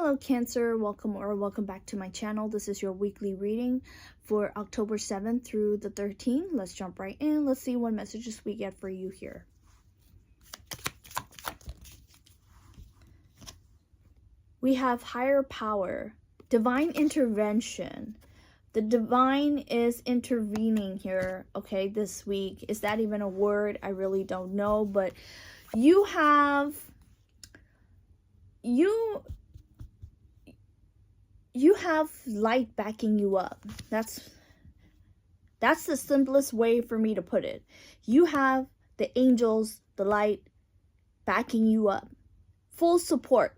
Hello Cancer, welcome back to my channel. This is your weekly reading for October 7th through the 13th. Let's jump right in. Let's see what messages we get for you here. We have higher power, divine intervention. The divine is intervening here, okay, this week. Is that even a word? I really don't know, but you have light backing you up. That's the simplest way for me to put it. You have the angels, the light backing you up. Full support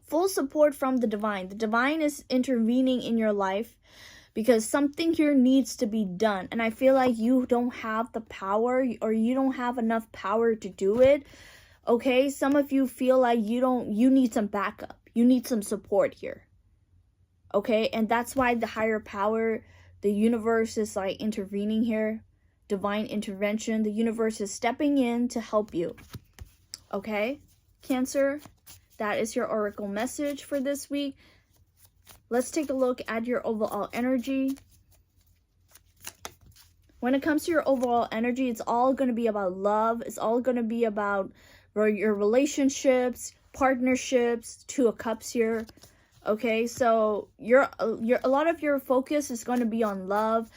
from the divine. The divine is intervening in your life because something here needs to be done. And I feel like you don't have the power, or you don't have enough power to do it. Okay, some of you feel like you need some backup. You need some support here. Okay, and that's why the higher power, the universe is like intervening here. Divine intervention. The universe is stepping in to help you. Okay, Cancer, that is your oracle message for this week. Let's take a look at your overall energy. When it comes to your overall energy, it's all going to be about love. It's all going to be about your relationships, partnerships, Two of Cups here. Okay, so a lot of your focus is going to be on love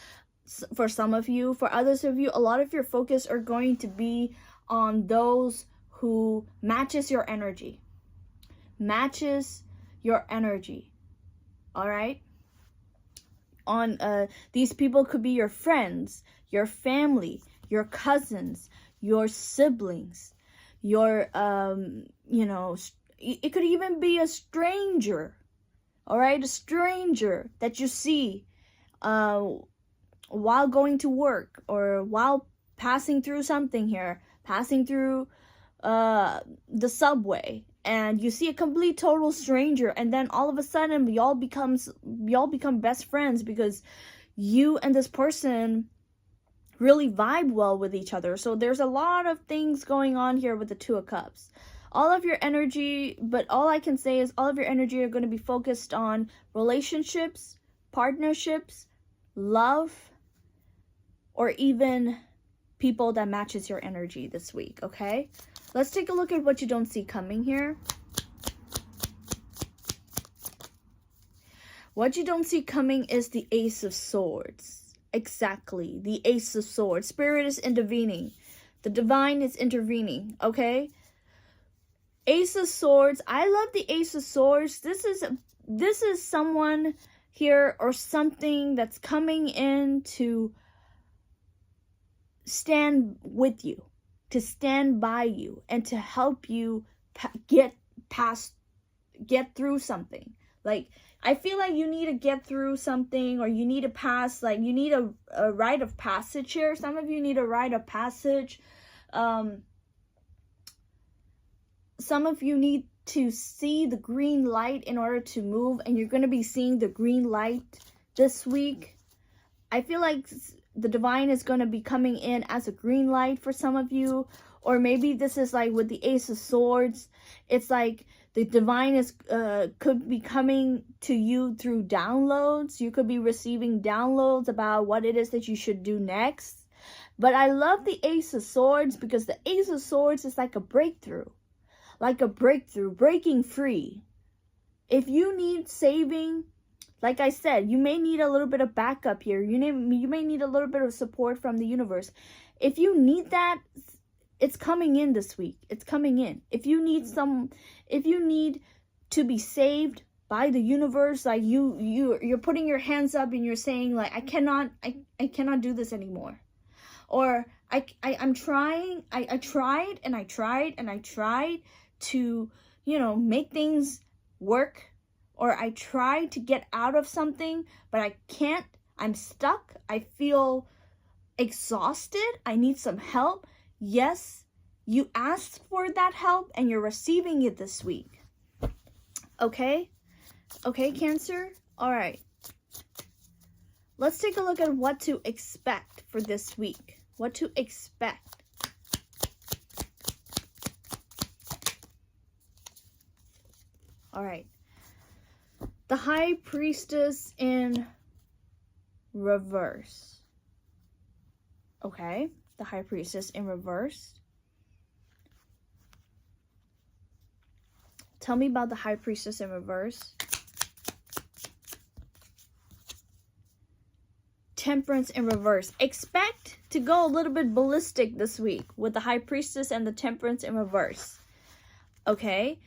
for some of you. For others of you, a lot of your focus are going to be on those who matches your energy. Matches your energy. All right? These people could be your friends, your family, your cousins, your siblings, your it could even be a stranger. All right, a stranger that you see while going to work, or while passing through something here, passing through the subway, and you see a complete total stranger, and then all of a sudden y'all become best friends because you and this person really vibe well with each other. So there's a lot of things going on here with the Two of Cups. All of your energy, but all I can say is all of your energy are going to be focused on relationships, partnerships, love, or even people that matches your energy this week, okay? Let's take a look at what you don't see coming here. What you don't see coming is the Ace of Swords. Exactly, the Ace of Swords. Spirit is intervening. The divine is intervening, okay? Ace of Swords. I love the Ace of Swords. This is someone here or something that's coming in to stand with you, to stand by you, and to help you get through something. Like, I feel like you need to get through something, or you need to pass, like you need a rite of passage here. Some of you need a rite of passage. Some of you need to see the green light in order to move, and you're going to be seeing the green light this week. I feel like the divine is going to be coming in as a green light for some of you, or maybe this is like with the Ace of Swords. It's like the divine is could be coming to you through downloads. You could be receiving downloads about what it is that you should do next. But I love the Ace of Swords because the Ace of Swords is like a breakthrough. Like a breakthrough, breaking free. If you need saving, like I said, you may need a little bit of backup here. You may need a little bit of support from the universe. If you need that, it's coming in this week. It's coming in. If you need to be saved by the universe, like you're putting your hands up and you're saying like, I cannot do this anymore. Or I'm trying, I tried and I tried to, make things work, or I tried to get out of something, but I can't. I'm stuck. I feel exhausted. I need some help. Yes, you asked for that help and you're receiving it this week. Okay? Okay, Cancer? All right. Let's take a look at what to expect for this week. What to expect. All right. The High Priestess in reverse. Okay, the High Priestess in reverse. Tell me about the High Priestess in reverse. Temperance in reverse. Expect to go a little bit ballistic this week with the High Priestess and the Temperance in reverse. Okay?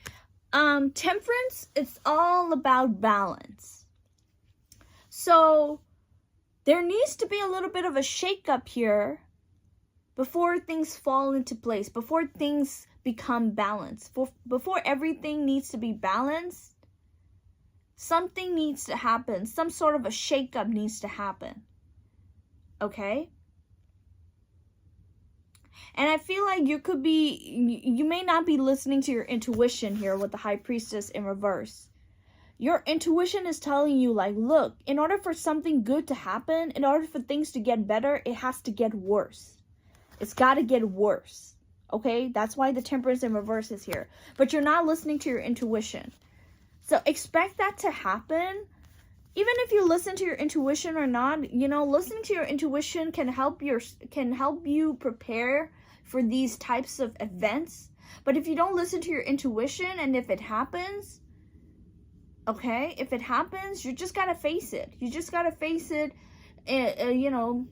Temperance, it's all about balance. So, there needs to be a little bit of a shake-up here before things fall into place, before things become balanced. Before everything needs to be balanced, something needs to happen. Some sort of a shake-up needs to happen. Okay? And I feel like you may not be listening to your intuition here with the High Priestess in reverse. Your intuition is telling you, like, look, in order for something good to happen, in order for things to get better, it has to get worse. It's got to get worse. Okay? That's why the Temperance in reverse is here. But you're not listening to your intuition. So expect that to happen. Even if you listen to your intuition or not, you know, listening to your intuition can help you prepare for these types of events. But if you don't listen to your intuition, and if it happens, okay, if it happens, you just gotta face it. You just gotta face it. You know,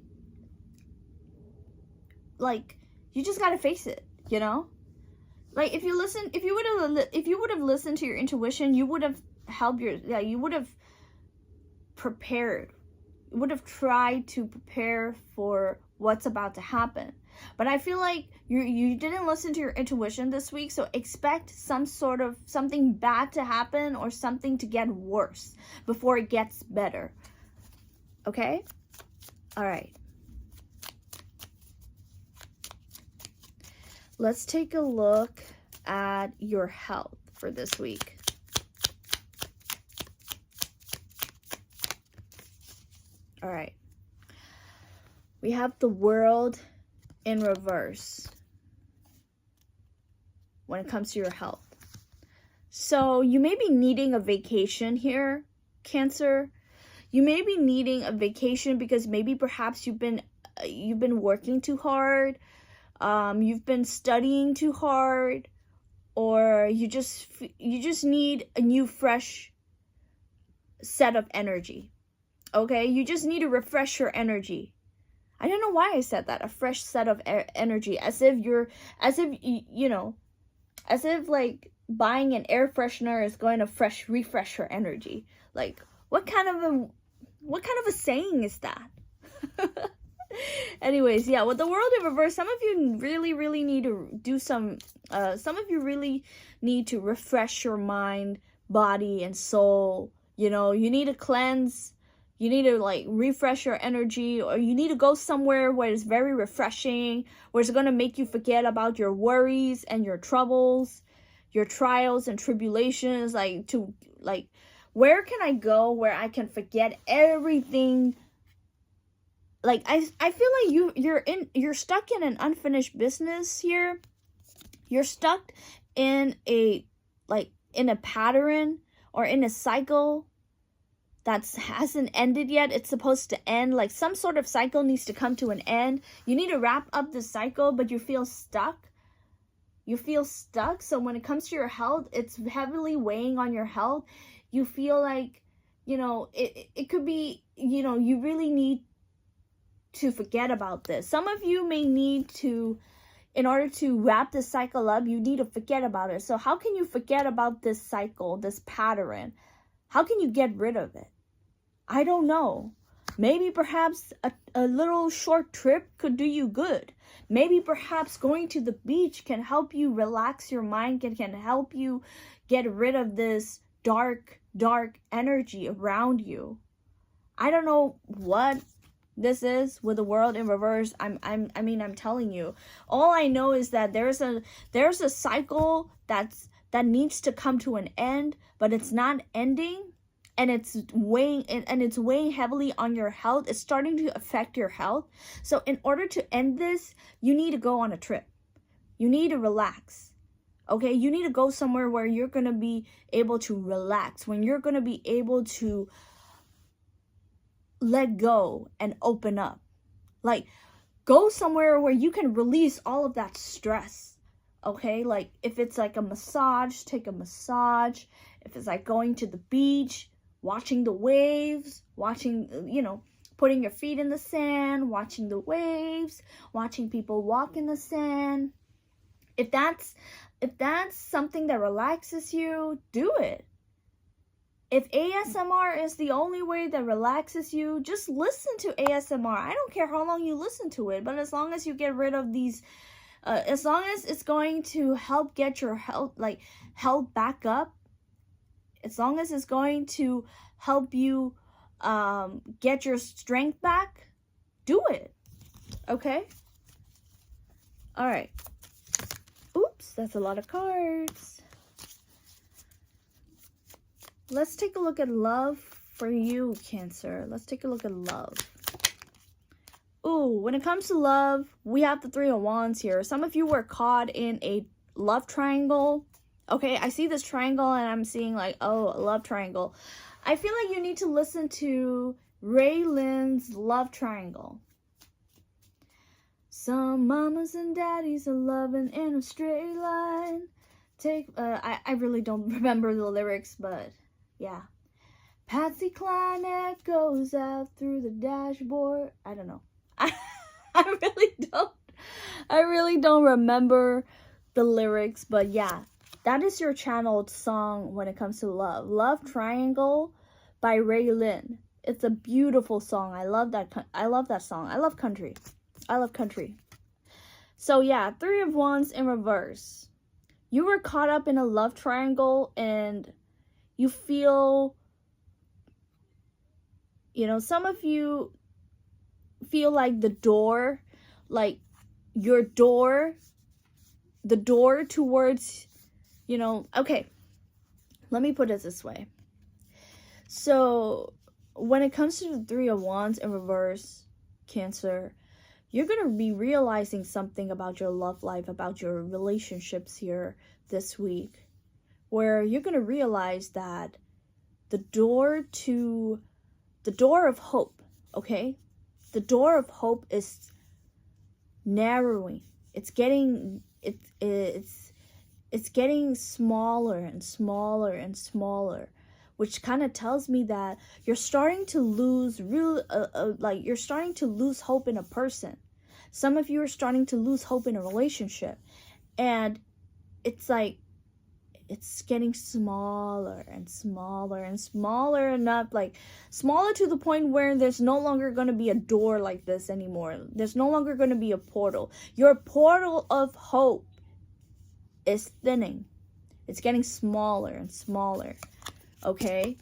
like, you just gotta face it. You know, like if you would have listened to your intuition, you would have you would have prepared. You would have tried to prepare for what's about to happen. But I feel like you didn't listen to your intuition this week, so expect something bad to happen or something to get worse before it gets better. Okay? All right. Let's take a look at your health for this week. All right. We have the World in reverse when it comes to your health. So you may be needing a vacation here, Cancer. You may be needing a vacation because maybe perhaps you've been working too hard, you've been studying too hard, or you just need a new fresh set of energy. Okay, you just need to refresh your energy. I don't know why I said that, a fresh set of energy, as if like buying an air freshener is going to refresh your energy. Like, what kind of a saying is that? Anyways, yeah, with the World in reverse, some of you really need to do some of you really need to refresh your mind, body, and soul. You know, you need to cleanse. You need to, like, refresh your energy, or you need to go somewhere where it's very refreshing, where it's going to make you forget about your worries and your troubles, your trials and tribulations. Where can I go where I can forget everything? Like, I feel like you're stuck in an unfinished business here. You're stuck in a pattern or in a cycle that hasn't ended yet. It's supposed to end. Like, some sort of cycle needs to come to an end. You need to wrap up the cycle, but you feel stuck. So when it comes to your health, it's heavily weighing on your health. You feel like, you know, it could be, you know, you really need to forget about this. Some of you may need to, in order to wrap this cycle up, you need to forget about it. So how can you forget about this cycle, this pattern? How can you get rid of it? I don't know. Maybe perhaps a little short trip could do you good. Maybe perhaps going to the beach can help you relax your mind, can help you get rid of this dark energy around you. I don't know what this is with the World in reverse. I'm telling you. All I know is that there's a cycle that needs to come to an end, but it's not ending. And it's weighing heavily on your health. It's starting to affect your health. So in order to end this, you need to go on a trip. You need to relax. Okay, you need to go somewhere where you're going to be able to relax, when you're going to be able to let go and open up. Like, go somewhere where you can release all of that stress. Okay, like if it's like a massage, take a massage. If it's like going to the beach, watching the waves, watching, you know, putting your feet in the sand, watching the waves, watching people walk in the sand. If that's something that relaxes you, do it. If ASMR is the only way that relaxes you, just listen to ASMR. I don't care how long you listen to it, but as long as you get rid of these, as long as it's going to help get your health back up, as long as it's going to help you get your strength back, do it. Okay? All right. Oops, that's a lot of cards. Let's take a look at love for you, Cancer. Let's take a look at love. Ooh, when it comes to love, we have the Three of Wands here. Some of you were caught in a love triangle. Okay, I see this triangle and I'm seeing like, oh, a love triangle. I feel like you need to listen to Ray Lynn's Love Triangle. Some mamas and daddies are loving in a straight line. I really don't remember the lyrics, but yeah. Patsy Cline echoes out through the dashboard. I don't know. I really don't remember the lyrics, but yeah, that is your channeled song when it comes to love. Love Triangle by Ray Lynn. It's a beautiful song. I love that song. I love country. So yeah, Three of Wands in reverse. You were caught up in a love triangle and you feel, you know, some of you feel like the door towards, you know, okay, let me put it this way. So when it comes to the Three of Wands in reverse, Cancer, you're going to be realizing something about your love life, about your relationships here this week, where you're going to realize that the door of hope, okay? The door of hope is narrowing. It's getting smaller and smaller and smaller, which kind of tells me that you're starting to lose you're starting to lose hope in a person. Some of you are starting to lose hope in a relationship, and it's like it's getting smaller and smaller and smaller enough, like smaller to the point where there's no longer going to be a door like this anymore. There's no longer going to be a portal. Your portal of hope is thinning. It's getting smaller and smaller, okay?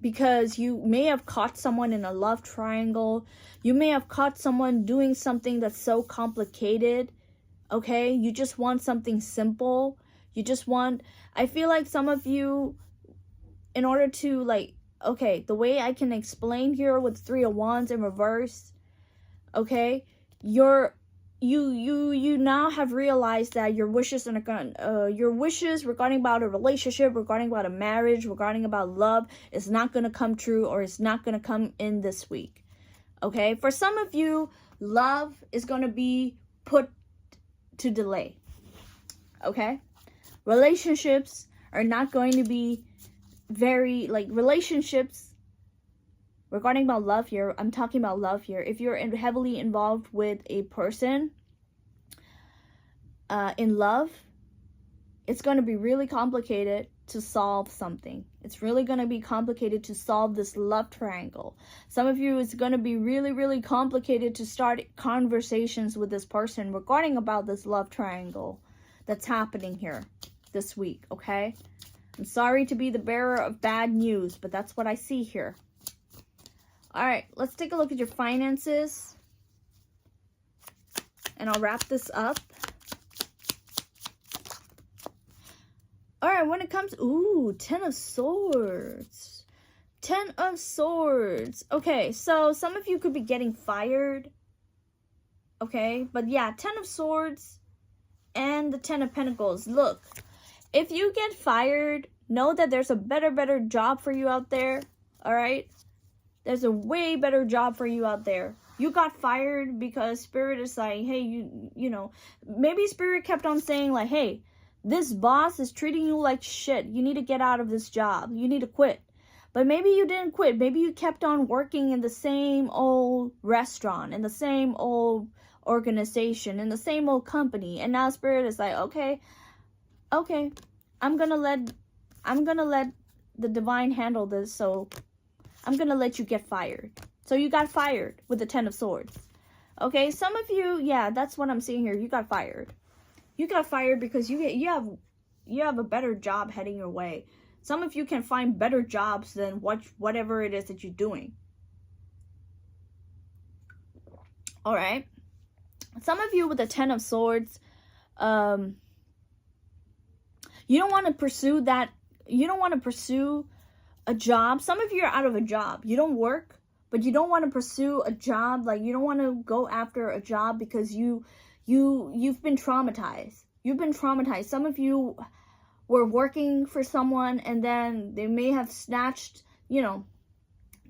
Because you may have caught someone in a love triangle. You may have caught someone doing something that's so complicated, okay? You just want something simple. You just want, I feel like some of you, in order to like, okay, the way I can explain here with Three of Wands in reverse, okay, you now have realized that your wishes regarding about a relationship, regarding about a marriage, regarding about love is not going to come true, or it's not going to come in this week. Okay, for some of you, love is going to be put to delay. Okay, relationships are not going to be very, like, relationships regarding about love here. I'm talking about love here. If you're heavily involved with a person in love, it's going to be really complicated to solve something. It's really going to be complicated to solve this love triangle. Some of you, it's going to be really, really complicated to start conversations with this person regarding about this love triangle that's happening here this week, okay? I'm sorry to be the bearer of bad news, but that's what I see here. All right, let's take a look at your finances, and I'll wrap this up. All right, when it comes, ooh, 10 of Swords. 10 of Swords. Okay, so some of you could be getting fired. Okay, but yeah, 10 of Swords and the 10 of Pentacles. Look, if you get fired, know that there's a better job for you out there. All right? There's a way better job for you out there. You got fired because Spirit is like, hey, you know, maybe Spirit kept on saying like, hey, this boss is treating you like shit. You need to get out of this job. You need to quit. But maybe you didn't quit. Maybe you kept on working in the same old restaurant, in the same old organization, in the same old company. And now Spirit is like, okay, I'm gonna let the DiViNe handle this, so I'm gonna let you get fired. So you got fired with the 10 of Swords. Okay, some of you, yeah, that's what I'm seeing here. You got fired. You got fired because you have a better job heading your way. Some of you can find better jobs than whatever it is that you're doing. All right. Some of you with the 10 of Swords, you don't want to pursue that. You don't want to pursue a job. Some of you are out of a job. You don't work, but you don't want to pursue a job. Like, you don't want to go after a job because you've been traumatized. You've been traumatized. Some of you were working for someone and then they may have snatched, you know,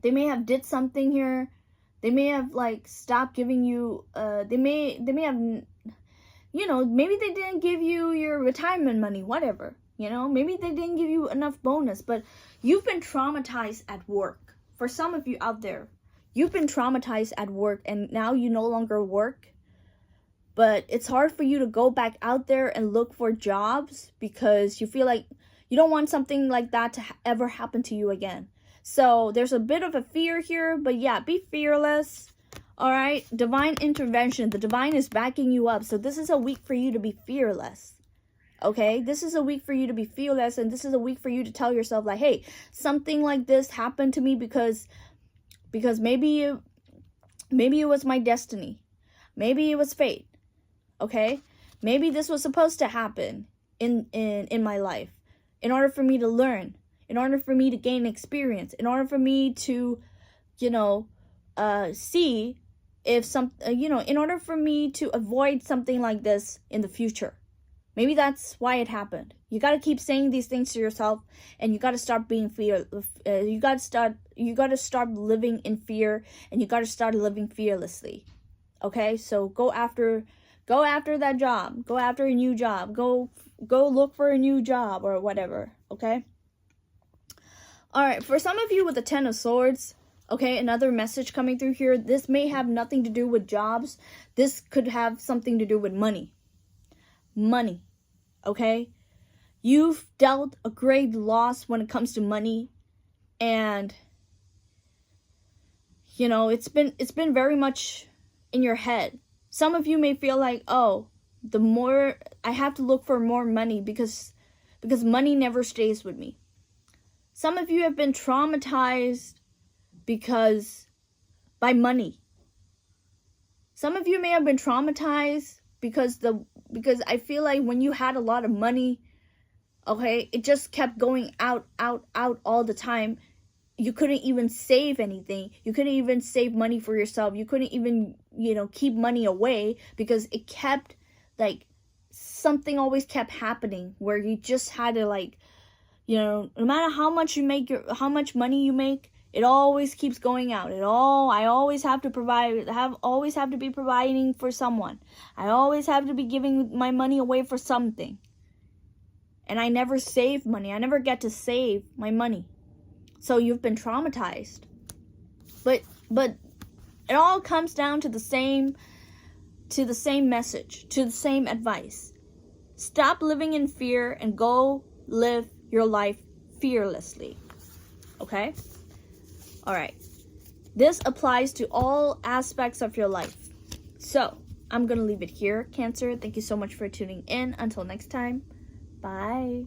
they may have did something here. They may have like stopped giving you, they may have, you know, maybe they didn't give you your retirement money, whatever, you know, maybe they didn't give you enough bonus, but you've been traumatized at work. For some of you out there, you've been traumatized at work and now you no longer work. But it's hard for you to go back out there and look for jobs because you feel like you don't want something like that to ever happen to you again. So there's a bit of a fear here, but yeah, be fearless. All right, divine intervention. The DiViNe is backing you up. So this is a week for you to be fearless. Okay, this is a week for you to be fearless, and this is a week for you to tell yourself like, hey, something like this happened to me because maybe it was my destiny. Maybe it was fate. Okay, maybe this was supposed to happen in my life in order for me to learn, in order for me to gain experience, in order for me to, you know, see if you know, in order for me to avoid something like this in the future. Maybe that's why it happened. You got to keep saying these things to yourself, and you got to start being fear. You got to start living in fear, and you got to start living fearlessly. Okay, so go after that job. Go after a new job. Go look for a new job or whatever, okay? All right, for some of you with the 10 of Swords, okay, another message coming through here. This may have nothing to do with jobs. This could have something to do with money. Money, okay? You've dealt a great loss when it comes to money, and you know, it's been very much in your head. Some of you may feel like, oh, the more I have to look for more money because money never stays with me. Some of you have been traumatized by money. Some of you may have been traumatized because I feel like when you had a lot of money, okay, it just kept going out all the time. You couldn't even save anything. You couldn't even save money for yourself. You couldn't even, you know, keep money away because it kept, like, something always kept happening where you just had to, like, you know, no matter how much you make, how much money you make, it always keeps going out. I always have to always have to be providing for someone. I always have to be giving my money away for something. And I never save money. I never get to save my money. So you've been traumatized. But it all comes down to the same message, to the same advice. Stop living in fear and go live your life fearlessly. Okay? All right. This applies to all aspects of your life. So, I'm going to leave it here, Cancer. Thank you so much for tuning in. Until next time. Bye.